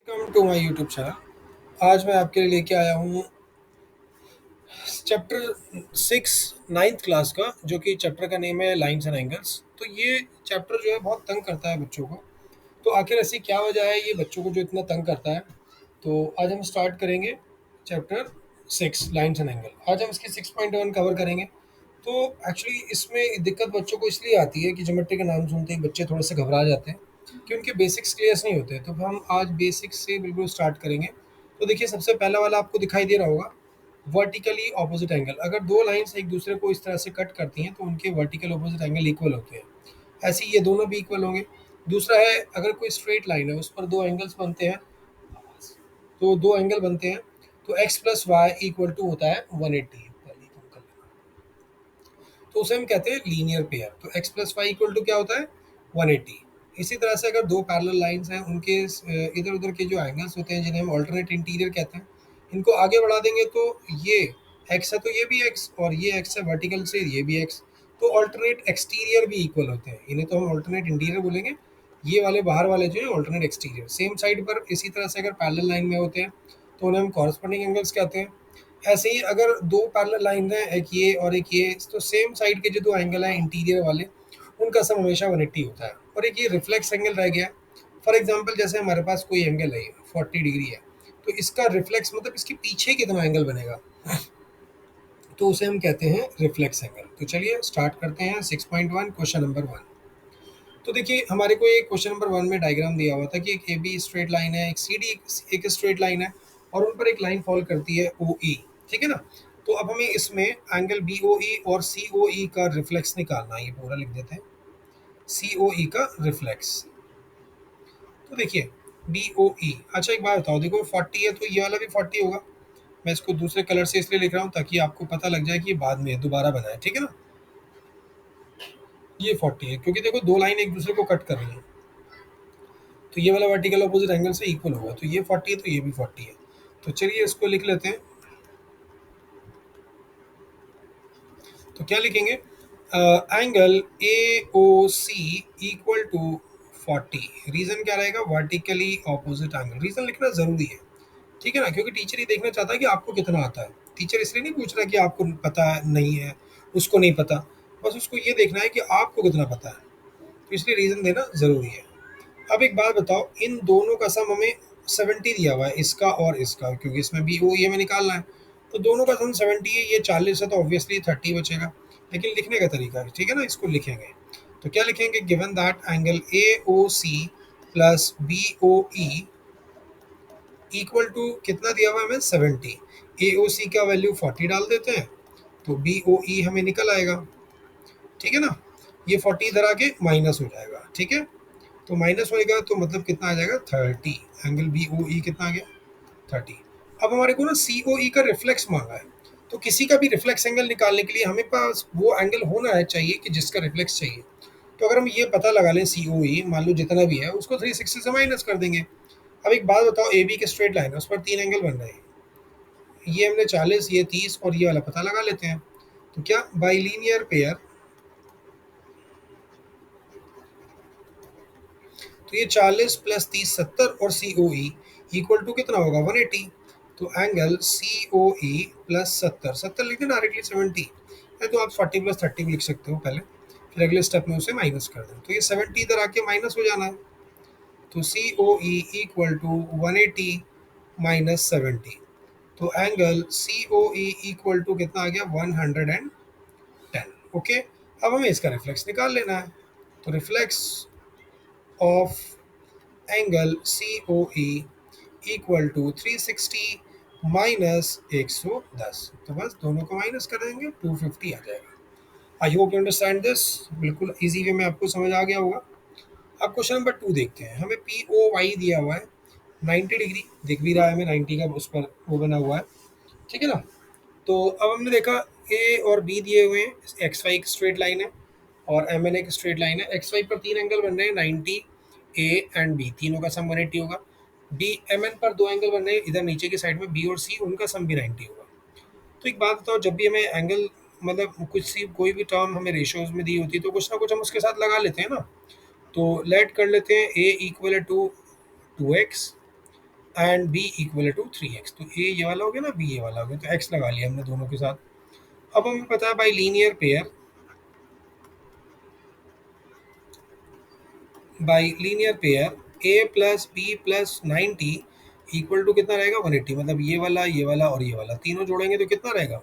Welcome to my YouTube channel. आज मैं आपके लिए लेके आया हूँ चैप्टर 6 नाइन्थ क्लास का, जो कि चैप्टर का नेम है लाइन्स एंड एंगल्स। तो ये चैप्टर जो है बहुत तंग करता है बच्चों को। तो आखिर ऐसी क्या वजह है ये बच्चों को जो इतना तंग करता है? तो आज हम स्टार्ट करेंगे चैप्टर 6 लाइन्स एंड एंगल। आज हम इसकी 6.1 कवर करेंगे। तो एक्चुअली इसमें दिक्कत बच्चों को इसलिए आती है कि ज्योमेट्री का नाम सुनते ही बच्चे थोड़े से घबरा जाते हैं कि उनके बेसिक्स क्लियर नहीं होते। तो हम आज बेसिक्स से बिल्कुल स्टार्ट करेंगे। तो देखिए, सबसे पहला वाला आपको दिखाई दे रहा होगा, वर्टिकली ऑपोजिट एंगल। अगर दो लाइंस एक दूसरे को इस तरह से कट करती हैं तो उनके वर्टिकल ऑपोजिट एंगल इक्वल होते हैं। ऐसे ही ये दोनों भी इक्वल होंगे। दूसरा है, अगर कोई स्ट्रेट लाइन है उस पर दो एंगल्स बनते हैं, तो दो एंगल बनते हैं, तो X plus Y equal to होता है 180। तो उसे हम कहते हैं लीनियर पेयर। तो X plus Y equal to क्या होता है? 180। इसी तरह से अगर दो पैरेलल लाइंस हैं, उनके इधर उधर के जो एंगल्स होते हैं जिन्हें हम ऑल्टरनेट इंटीरियर कहते हैं, इनको आगे बढ़ा देंगे तो ये एक्स है तो ये भी एक्स, और ये एक्स है वर्टिकल से ये भी एक्स। तो ऑल्टरनेट एक्सटीरियर भी इक्वल होते हैं, इन्हें तो हम ऑल्टरनेट इंटीरियर बोलेंगे। ये वाले बाहर वाले जो है ऑल्टरनेट एक्सटीरियर, सेम साइड पर इसी तरह से अगर पैरेलल लाइन में होते हैं तो उन्हें हम कॉरस्पॉन्डिंग एंगल्स कहते हैं। ऐसे ही अगर दो पैरेलल लाइन है, एक ये और एक ये, तो सेम साइड के जो दो एंगल हैं इंटीरियर वाले, उनका सम हमेशा 180 होता है। और एक ये रिफ्लेक्स एंगल रह गया। फॉर एग्जांपल, जैसे हमारे पास कोई एंगल है 40 डिग्री है, तो इसका रिफ्लेक्स मतलब इसके पीछे कितना एंगल बनेगा, तो उसे हम कहते हैं रिफ्लेक्स एंगल। तो चलिए स्टार्ट करते हैं 6.1 क्वेश्चन नंबर 1। तो देखिए, हमारे को एक क्वेश्चन नंबर 1 में डायग्राम दिया हुआ था कि एक ए बी स्ट्रेट लाइन है, एक सी डी एक स्ट्रेट लाइन है, और उन पर एक लाइन फॉल करती है ओ ई। ठीक है ना? तो अब हमें इसमें एंगल बी ओ ई और सी ओ ई का रिफ्लेक्स निकालना है। ये पूरा लिख देते हैं, सी ओ ई का रिफ्लेक्स। तो देखिए, बी ओ ई, अच्छा एक बात बताओ, देखो 40 है तो ये वाला भी 40 होगा। मैं इसको दूसरे कलर से इसलिए लिख रहा हूँ ताकि आपको पता लग जाए कि ये बाद में दोबारा बना है। ठीक है ना? ये 40 है क्योंकि देखो दो लाइन एक दूसरे को कट कर रही है, तो ये वाला वर्टिकल अपोजिट एंगल से इक्वल होगा। तो ये 40 है तो ये भी 40 है। तो चलिए इसको लिख लेते हैं। तो क्या लिखेंगे? Angle A O C equal to 40। Reason क्या रहेगा? Vertically opposite angle. रीजन लिखना जरूरी है, ठीक है ना? क्योंकि टीचर ये देखना चाहता है कि आपको कितना आता है। टीचर इसलिए नहीं पूछ रहा कि आपको पता नहीं है, उसको नहीं पता। बस उसको ये देखना है कि आपको कितना पता है, तो इसलिए रीजन देना जरूरी है। अब एक बात बताओ, इन दोनों का सम हमें 70 दिया हुआ है, इसका और इसका, क्योंकि इसमें बी ओ ये में निकालना है। तो दोनों का सम 70 है, ये 40 है, तो ऑब्वियसली 30 बचेगा। लेकिन लिखने का तरीका है, ठीक है ना? इसको लिखेंगे तो क्या लिखेंगे? Given that angle A O C plus B O E equal to कितना दिया हुआ है हमें? 70। ए ओ सी का वैल्यू 40 डाल देते हैं, तो बी ओ ई हमें निकल आएगा। ठीक है ना? ये 40 इधर आके माइनस हो जाएगा। ठीक है? तो माइनस होएगा तो मतलब कितना आ जाएगा? 30। एंगल बी ओ ई कितना आ गया? 30। अब हमारे को ना सी ओ ई का रिफ्लेक्स मांगा है। तो किसी का भी रिफ्लेक्स एंगल निकालने के लिए हमें पास वो एंगल होना है चाहिए कि जिसका रिफ्लेक्स चाहिए। तो अगर हम ये पता लगा लें, सी ओ ई मान लो जितना भी है उसको 360 से माइनस कर देंगे। अब एक बात बताओ, ए बी के स्ट्रेट लाइन है, उस पर तीन एंगल बन रहे हैं। ये हमने 40, ये 30 और ये वाला पता लगा लेते हैं। तो क्या बाइलीनियर पेयर, तो ये 40 प्लस 30 70 और सी ओ ई इक्वल टू कितना होगा? 180। तो angle C O E plus 70, 70 लिख दें डायरेक्टली 70 है, तो आप 40 प्लस 30 भी लिख सकते हो पहले, फिर अगले स्टेप में उसे माइनस कर दें। तो ये 70 इधर आके माइनस हो जाना है। तो C O E equal to 180 minus 70। तो angle C O E equal to कितना आ गया? 110। ओके। अब हमें इसका रिफ्लेक्स निकाल लेना है। तो reflex of angle C O E equal to 360 minus 110। तो बस दोनों को माइनस कर देंगे, 250 आ जाएगा। आई होप यू अंडरस्टैंड दिस। बिल्कुल इजी वे में आपको समझ आ गया होगा। अब क्वेश्चन नंबर 2 देखते हैं। हमें पी ओ वाई दिया हुआ है 90 डिग्री, दिख भी रहा है हमें 90 का उस पर वो बना हुआ है। ठीक है ना? तो अब हमने देखा ए और बी दिए हुए हैं, एक्स वाई एक स्ट्रेट लाइन है और एम एन एक स्ट्रेट लाइन है। एक्स वाई पर तीन एंगल बन रहे हैं 90, ए एंड बी, तीनों का सम 180 होगा। डी एम एन पर दो एंगल बन रहे हैं इधर नीचे की साइड में, बी और सी, उनका सम भी 90 होगा। तो एक बात बताओ, जब भी हमें एंगल मतलब कुछ सी कोई भी टर्म हमें रेशियोज में दी होती है तो कुछ ना कुछ हम उसके साथ लगा लेते हैं ना। तो लेट कर लेते हैं A equal to 2x and B equal to 3x। तो ए ये वाला हो गया ना, बी ये वाला हो गया, तो x लगा लिया हमने दोनों के साथ। अब हमें पता है by linear pair A plus B plus 90 equal to कितना रहेगा, 180। मतलब ये वाला और ये वाला तीनों जोड़ेंगे तो कितना रहेगा,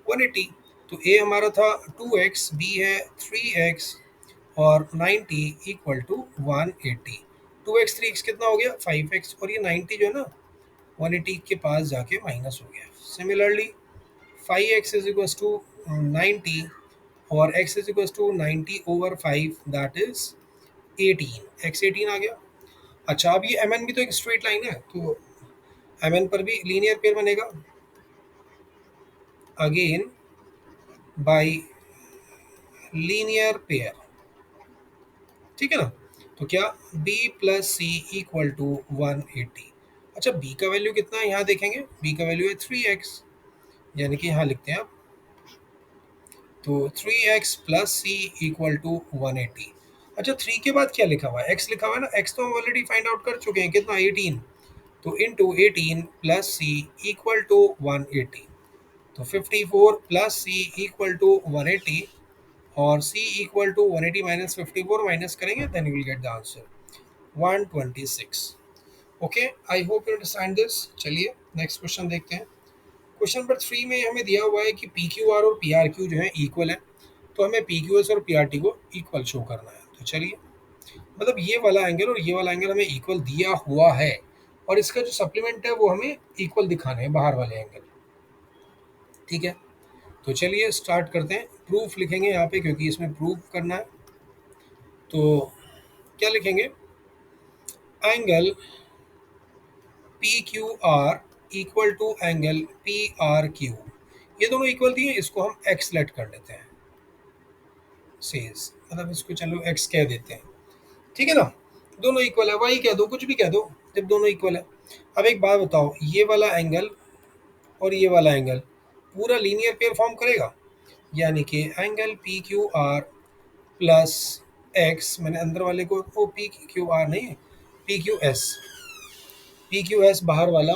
180। तो ए हमारा था 2x, बी है 3x, और 90 इक्वल टू 180। 2x 3x कितना हो गया, 5x, और ये 90 जो है ना 180 के पास जाके माइनस हो गया। Similarly 5x is equal to 90, और x is equal to 90 over 5, that is 18, x 18 आ गया। अच्छा, अब ये एम एन भी तो एक स्ट्रेट लाइन है, तो एम एन पर भी लीनियर पेयर बनेगा अगेन बाय लीनियर पेयर, ठीक है ना। तो क्या b plus C equal to 180। अच्छा, b का वैल्यू कितना है यहाँ देखेंगे, b का वैल्यू है 3x, यानी कि यहाँ लिखते हैं आप, तो 3x plus C equal to 180। अच्छा, 3 के बाद क्या लिखा हुआ है, x लिखा हुआ है ना, x तो हम ऑलरेडी फाइंड आउट कर चुके हैं, कितना 18। तो into 18 plus C equal to 180। तो 54 प्लस सी इक्वल टू 180, और c equal to 180 minus 54 minus करेंगे, then you will get the answer 126। Okay, I hope you understand this. चलिए नेक्स्ट क्वेश्चन देखते हैं। क्वेश्चन नंबर 3 में हमें दिया हुआ है कि पी क्यू आर और पी आर क्यू जो है इक्वल है, तो हमें पी क्यू एस और पी आर टी को इक्वल शो करना है। तो चलिए, मतलब ये वाला एंगल और ये वाला एंगल हमें इक्वल दिया हुआ है, और इसका जो सप्लीमेंट है वो हमें इक्वल दिखाने हैं, बाहर वाले एंगल, ठीक है। तो चलिए स्टार्ट करते हैं। प्रूफ लिखेंगे यहाँ पे, क्योंकि इसमें प्रूफ करना है। तो क्या लिखेंगे, angle P Q R equal to angle P R Q, ये दोनों इक्वल दिए, इसको हम एक्स लेट कर लेते हैं, सेज मतलब इसको चलो एक्स कह देते हैं, ठीक है ना। दोनों इक्वल है, वही कह दो, कुछ भी कह दो, जब दोनों इक्वल है। अब एक बात बताओ, ये वाला एंगल और ये वाला एंगल पूरा लीनियर पेयर फॉर्म करेगा, यानी कि angle P Q are plus x, मैंने अंदर वाले को, ओ पी क्यू आर नहीं, P Q S, P Q S बाहर वाला,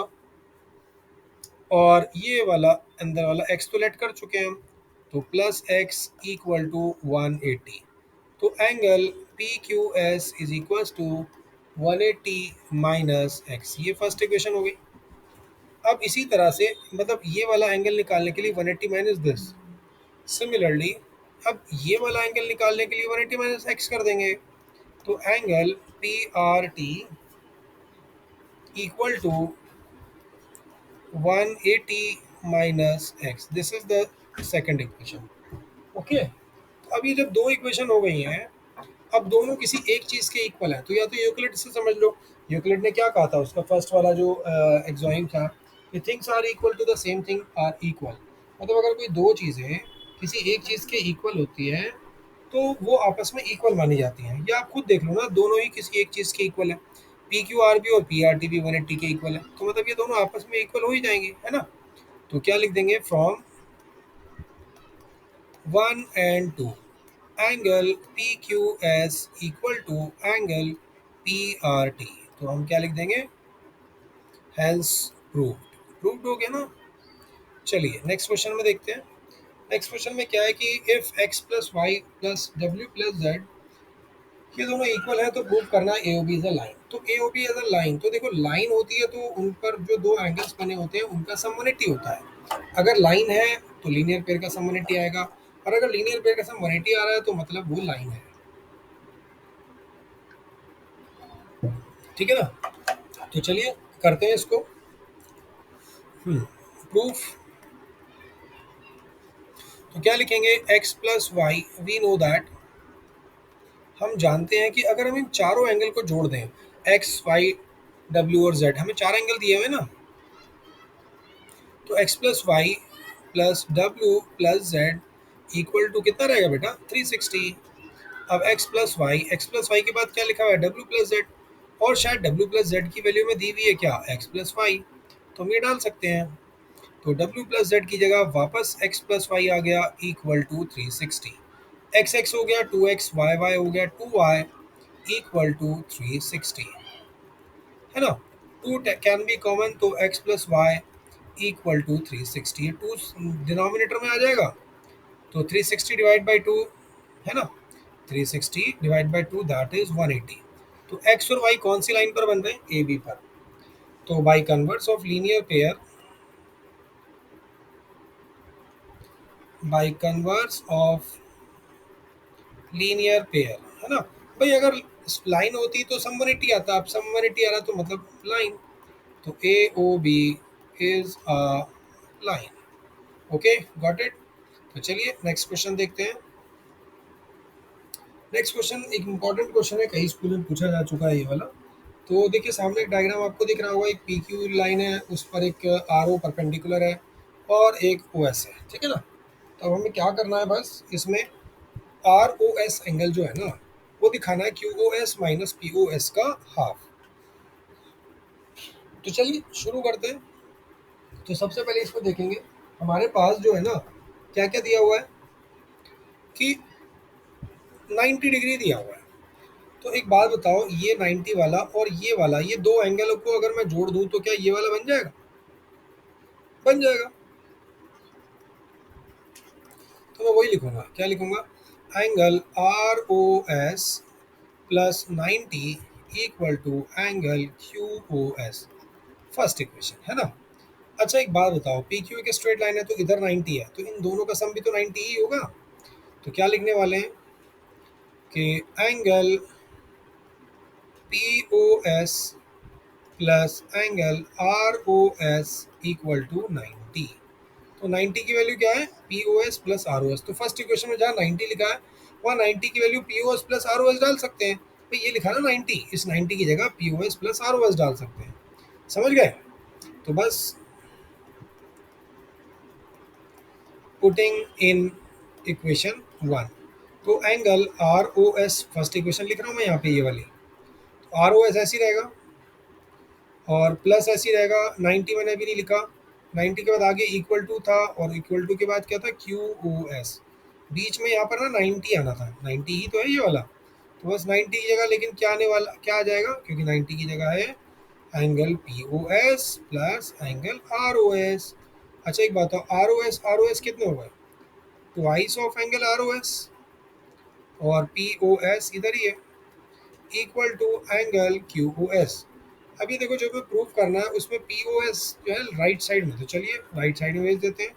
और ये वाला अंदर वाला एक्स तो लेट कर चुके हैं हम, तो प्लस एक्स इक्वल टू 180। तो angle P Q S is equal to 180 minus X, ये फर्स्ट इक्वेशन हो गई। अब इसी तरह से, मतलब ये वाला एंगल निकालने के लिए 180 माइनस दिस, सिमिलरली अब ये वाला एंगल निकालने के लिए 180 माइनस एक्स कर देंगे। तो angle P R T equal to 180 minus X, this is the second equation. Okay, अब ये जब दो इक्वेशन हो गई हैं, अब दोनों किसी एक चीज़ के इक्वल है, तो या तो यूक्लिड से समझ लो, यूक्लिड ने क्या कहा था, उसका फर्स्ट वाला जो एग्जाइम था, कि things are equal to the same thing are equal. मतलब अगर कोई दो चीज़ें किसी एक चीज़ के इक्वल होती हैं, तो वो आपस में इक्वल मानी जाती हैं। या आप खुद देख लो ना, दोनों ही किसी एक चीज़ के इक्वल है, पी क्यू आर भी और पी आर टी भी 180 के इक्वल है, तो मतलब ये दोनों आपस में इक्वल हो ही जाएंगे, है ना। तो क्या लिख देंगे, from 1 and 2 angle P Q S equal to angle P R T. तो हम क्या लिख देंगे, हेंस प्रूव्ड। प्रूव्ड हो गया ना। चलिए नेक्स्ट क्वेश्चन में देखते हैं। नेक्स्ट क्वेश्चन में क्या है कि if X plus Y plus W plus Z, ये दोनों इक्वल है, तो प्रूव करना A O B is a line. तो A O B as a line, तो देखो लाइन होती है तो उन पर जो दो एंगल्स बने होते हैं उनका सम 180 होता है। अगर लाइन है तो लीनियर पेयर का सम 180 आएगा, और अगर लीनियर पेयर का सम 180 आ रहा है तो मतलब वो लाइन है, ठीक है ना। तो चलिए करते हैं इसको। प्रूफ, तो क्या लिखेंगे, X plus Y, we know that, हम जानते हैं कि अगर हम इन चारों एंगल को जोड़ दें, एक्स वाई डब्ल्यू और जेड, हमें चार एंगल दिए हुए ना, तो X plus Y plus W plus Z equal to कितना रहेगा बेटा, 360। अब एक्स प्लस वाई के बाद क्या लिखा हुआ है, डब्ल्यू प्लस जेड, और शायद डब्ल्यू प्लस जेड की वैल्यू में दी हुई है क्या, एक्स प्लस वाई, तो हम ये डाल सकते हैं। तो डब्ल्यू प्लस जेड की जगह वापस एक्स प्लस वाई आ गया इक्वल टू 360, एक्स एक्स हो गया 2x, वाई वाई हो गया 2y इक्वल टू 360, है ना। टू कैन बी कॉमन, तो X plus Y equal to 360, ये टू डिनोमिनेटर में आ जाएगा, तो 360 डिवाइड बाई टू है ना, 360 divide by two that is 180। तो एक्स और वाई कौन सी लाइन पर बन रहे हैं, ए बी पर। तो by converse of linear pair, by converse of linear pair, है ना। भाई अगर लाइन होती तो सम 180 आता, अब सम 180 आ रहा तो मतलब लाइन, तो A O B is a line. Okay, got it. तो चलिए नेक्स्ट क्वेश्चन देखते हैं। नेक्स्ट क्वेश्चन एक इंपॉर्टेंट क्वेश्चन है, कई स्कूल में पूछा जा चुका है ये वाला। तो देखिए सामने एक डायग्राम आपको दिख रहा होगा, एक पी क्यू लाइन है, उस पर एक आर ओ परपेंडिकुलर है और एक ओ एस है, ठीक है ना। तो अब हमें क्या करना है, बस इसमें आर ओ एस एंगल जो है ना, वो दिखाना है Q O S minus P O S का हाफ। तो चलिए शुरू करते हैं। तो सबसे पहले इसको देखेंगे, हमारे पास जो है ना, क्या क्या दिया हुआ है कि 90 डिग्री दिया हुआ है। तो एक बात बताओ, ये 90 वाला और ये वाला, ये दो एंगल को अगर मैं जोड़ दूं तो क्या ये वाला बन जाएगा, बन जाएगा। तो मैं वही लिखूंगा, क्या लिखूंगा, angle R O S plus 90 equal to angle Q O S, first equation है ना। अच्छा एक बात बताओ, पी क्यू एक स्ट्रेट लाइन है तो इधर 90 है, तो इन दोनों का सम भी तो 90 ही होगा। तो क्या लिखने वाले हैं कि angle P O S plus angle R O S equal to 90। तो 90 की वैल्यू क्या है, P O S plus R O S. तो फर्स्ट इक्वेशन में जहाँ 90 लिखा है वहाँ 90 की value P O S plus R O S डाल सकते हैं। तो ये लिखा ना 90, इस 90 की जगह P O S plus R O S डाल सकते हैं। समझ गए। तो बस पुटिंग इन इक्वेशन वन, तो angle R O S first equation लिख रहा हूँ मैं यहाँ पे ये वाली, तो आर ओ एस ऐसी रहेगा और प्लस ऐसी रहेगा। 90 मैंने अभी नहीं लिखा, 90 के बाद आगे इक्वल टू था और इक्वल टू के बाद क्या था, क्यू ओ एस। बीच में यहाँ पर ना 90 आना था, 90 ही तो है ये वाला। तो बस 90 की जगह लेकिन क्या आने वाला, क्या आ जाएगा, क्योंकि 90 की जगह है angle P O S plus angle R O S. अच्छा एक बात, आर ओ एस कितने हो गए, twice of angle R O S, और पी ओ एस इधर ही है, equal to angle Q O S. अभी देखो जो हमें प्रूव करना है उसमें पी ओ एस जो है राइट साइड में, तो चलिए राइट साइड में भेज देते हैं।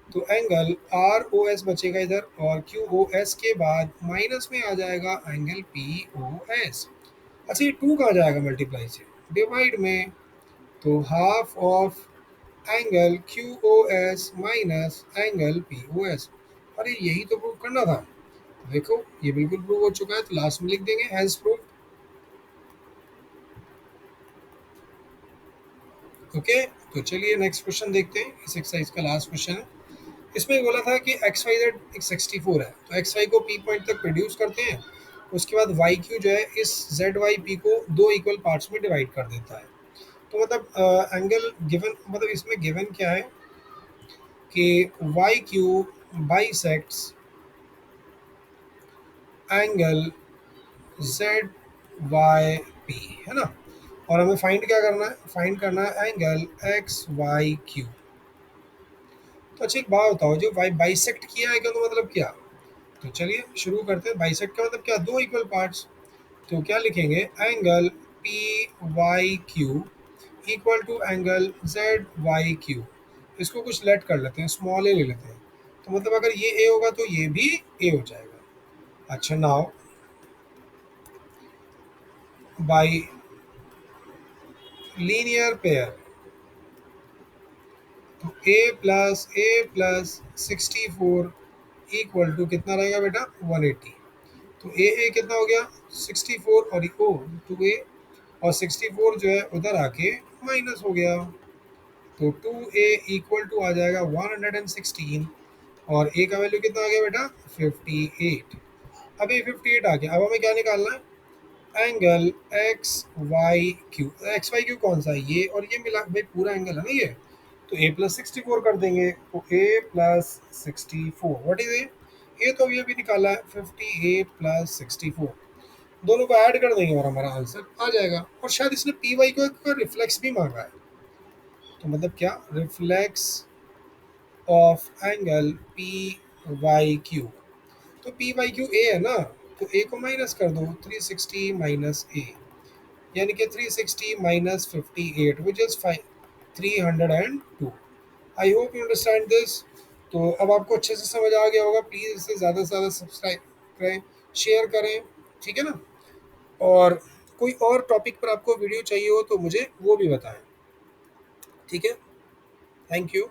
तो एंगल आर ओ एस बचेगा इधर, और क्यू ओ एस के बाद माइनस में आ जाएगा एंगल पी ओ एस। अच्छा ये टू कहाँ जाएगा मल्टीप्लाई से, डिवाइड में, तो half of angle Q O S minus angle P O S. अरे यही तो प्रूव करना था। देखो ये बिल्कुल प्रूव हो चुका है, तो लास्ट में लिख देंगे हैज प्रूव। ओके, तो चलिए नेक्स्ट क्वेश्चन देखते हैं, इस एक्सरसाइज का लास्ट क्वेश्चन है। इसमें बोला था कि एक्स वाई जेड एक 64 है, तो एक्स वाई को पी पॉइंट तक प्रोड्यूस करते हैं, उसके बाद वाई क्यू जो है इस जेड वाई पी को दो इक्वल पार्ट्स में डिवाइड कर देता है। तो मतलब एंगल गिवन, मतलब इसमें गिवन क्या है कि Y Q bisects angle Z Y P, है ना। और हमें फाइंड क्या करना है, फाइंड करना है एंगल एक्स वाई क्यू। तो अच्छा एक बात बताओ, जो वाई बाइसेक्ट किया है क्या, तो मतलब क्या। तो चलिए शुरू करते हैं, बाइसेक्ट का मतलब क्या, दो इक्वल पार्ट्स। तो क्या लिखेंगे, angle P Y Q equal to angle Z Y Q. इसको कुछ लेट कर लेते हैं, स्मॉल ए ले लेते हैं। तो मतलब अगर ये ए होगा तो ये भी ए हो जाएगा। अच्छा नाउ बाई लीनियर पेयर, तो ए प्लस 64 इक्वल टू कितना रहेगा बेटा, 180। तो ए कितना हो गया, 64, और ओ टू ए, और 64 जो है उधर आके माइनस हो गया, तो 2a इक्वल टू आ जाएगा 116, और a का वैल्यू कितना आ गया बेटा, 58। अब ये 58 आ गया, अब हमें क्या निकालना है, angle X Y Q. X Y Q कौन सा है, ये और ये मिला भाई, पूरा एंगल है ना ये। तो a प्लस 64 कर देंगे, तो a plus 64 what is a तो ये भी निकाला है 58 प्लस 64। दोनों को ऐड कर देंगे और हमारा आंसर आ जाएगा। और शायद इसने पी वाई को एक रिफ्लेक्स भी मांगा है, तो मतलब क्या, reflex of angle P Y Q. तो पी वाई क्यू ए है ना, तो ए को माइनस कर दो, 360 माइनस ए, यानी कि 360 minus 58 which is 302। I hope you understand this. तो अब आपको अच्छे से समझ आ गया होगा। प्लीज़ इसे ज़्यादा से ज़्यादा सब्सक्राइब करें, शेयर करें, ठीक है ना। और कोई और टॉपिक पर आपको वीडियो चाहिए हो तो मुझे वो भी बताएं, ठीक है। Thank you.